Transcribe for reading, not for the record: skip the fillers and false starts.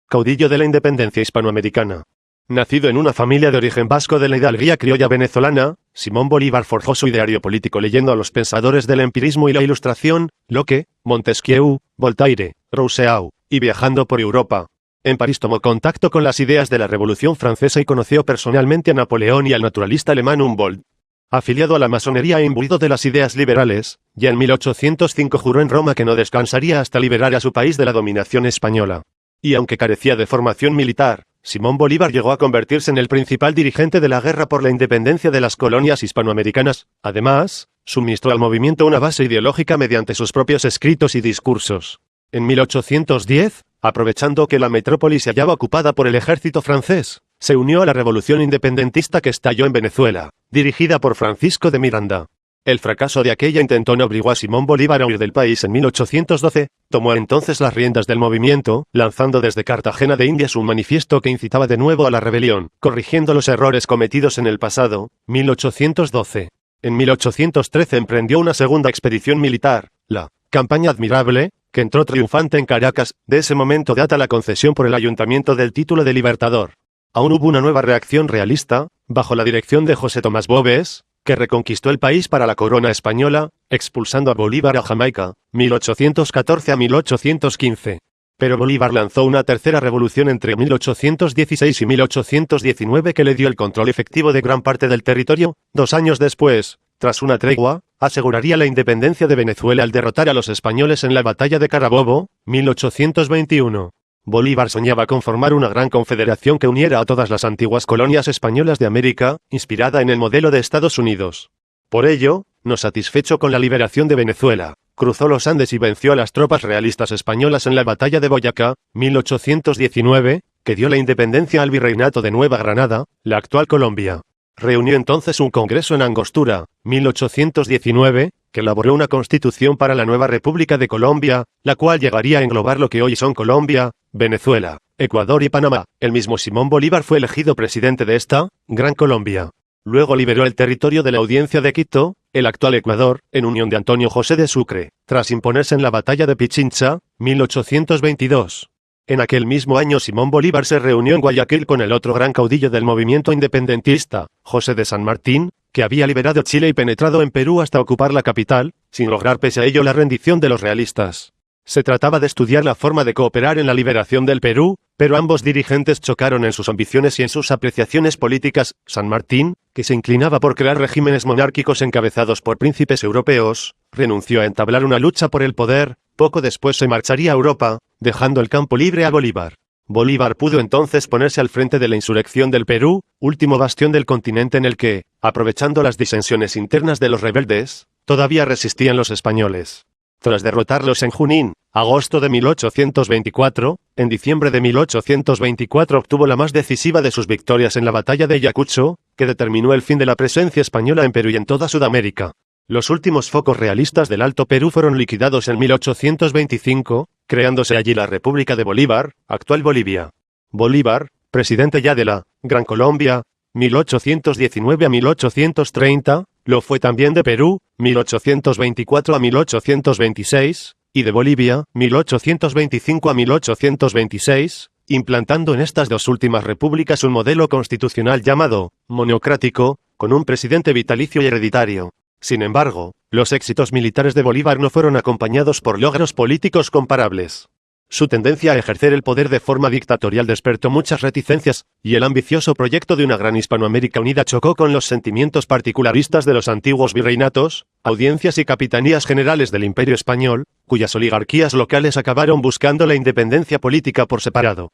caudillo de la independencia hispanoamericana. Nacido en una familia de origen vasco de la hidalguía criolla venezolana, Simón Bolívar forjó su ideario político leyendo a los pensadores del empirismo y la Ilustración, Locke, Montesquieu, Voltaire, Rousseau, y viajando por Europa. En París tomó contacto con las ideas de la Revolución Francesa y conoció personalmente a Napoleón y al naturalista alemán Humboldt. Afiliado a la masonería e imbuido de las ideas liberales, ya en 1805 juró en Roma que no descansaría hasta liberar a su país de la dominación española. Y aunque carecía de formación militar, Simón Bolívar llegó a convertirse en el principal dirigente de la guerra por la independencia de las colonias hispanoamericanas. Además, suministró al movimiento una base ideológica mediante sus propios escritos y discursos. En 1810, aprovechando que la metrópoli se hallaba ocupada por el ejército francés, se unió a la revolución independentista que estalló en Venezuela, dirigida por Francisco de Miranda. El fracaso de aquella intentona obligó a Simón Bolívar a huir del país en 1812, tomó entonces las riendas del movimiento, lanzando desde Cartagena de Indias un manifiesto que incitaba de nuevo a la rebelión, corrigiendo los errores cometidos en el pasado, 1812. En 1813 emprendió una segunda expedición militar, la Campaña Admirable, que entró triunfante en Caracas. De ese momento data la concesión por el ayuntamiento del título de Libertador. Aún hubo una nueva reacción realista, bajo la dirección de José Tomás Boves, que reconquistó el país para la corona española, expulsando a Bolívar a Jamaica, 1814 a 1815. Pero Bolívar lanzó una tercera revolución entre 1816 y 1819 que le dio el control efectivo de gran parte del territorio. 2 años después, tras una tregua, aseguraría la independencia de Venezuela al derrotar a los españoles en la batalla de Carabobo, 1821. Bolívar soñaba con formar una gran confederación que uniera a todas las antiguas colonias españolas de América, inspirada en el modelo de Estados Unidos. Por ello, no satisfecho con la liberación de Venezuela, cruzó los Andes y venció a las tropas realistas españolas en la batalla de Boyacá, 1819, que dio la independencia al virreinato de Nueva Granada, la actual Colombia. Reunió entonces un congreso en Angostura, 1819, que elaboró una constitución para la nueva República de Colombia, la cual llegaría a englobar lo que hoy son Colombia, Venezuela, Ecuador y Panamá. El mismo Simón Bolívar fue elegido presidente de esta Gran Colombia. Luego liberó el territorio de la Audiencia de Quito, el actual Ecuador, en unión de Antonio José de Sucre, tras imponerse en la batalla de Pichincha, 1822. En aquel mismo año Simón Bolívar se reunió en Guayaquil con el otro gran caudillo del movimiento independentista, José de San Martín, que había liberado Chile y penetrado en Perú hasta ocupar la capital, sin lograr pese a ello la rendición de los realistas. Se trataba de estudiar la forma de cooperar en la liberación del Perú, pero ambos dirigentes chocaron en sus ambiciones y en sus apreciaciones políticas. San Martín, que se inclinaba por crear regímenes monárquicos encabezados por príncipes europeos, renunció a entablar una lucha por el poder. Poco después se marcharía a Europa, dejando el campo libre a Bolívar. Bolívar pudo entonces ponerse al frente de la insurrección del Perú, último bastión del continente en el que, aprovechando las disensiones internas de los rebeldes, todavía resistían los españoles. Tras derrotarlos en Junín, agosto de 1824, en diciembre de 1824 obtuvo la más decisiva de sus victorias en la batalla de Ayacucho, que determinó el fin de la presencia española en Perú y en toda Sudamérica. Los últimos focos realistas del Alto Perú fueron liquidados en 1825, creándose allí la República de Bolívar, actual Bolivia. Bolívar, presidente ya de la Gran Colombia, 1819 a 1830, lo fue también de Perú, 1824 a 1826, y de Bolivia, 1825 a 1826, implantando en estas dos últimas repúblicas un modelo constitucional llamado monocrático, con un presidente vitalicio y hereditario. Sin embargo, los éxitos militares de Bolívar no fueron acompañados por logros políticos comparables. Su tendencia a ejercer el poder de forma dictatorial despertó muchas reticencias, y el ambicioso proyecto de una gran Hispanoamérica unida chocó con los sentimientos particularistas de los antiguos virreinatos, audiencias y capitanías generales del Imperio Español, cuyas oligarquías locales acabaron buscando la independencia política por separado.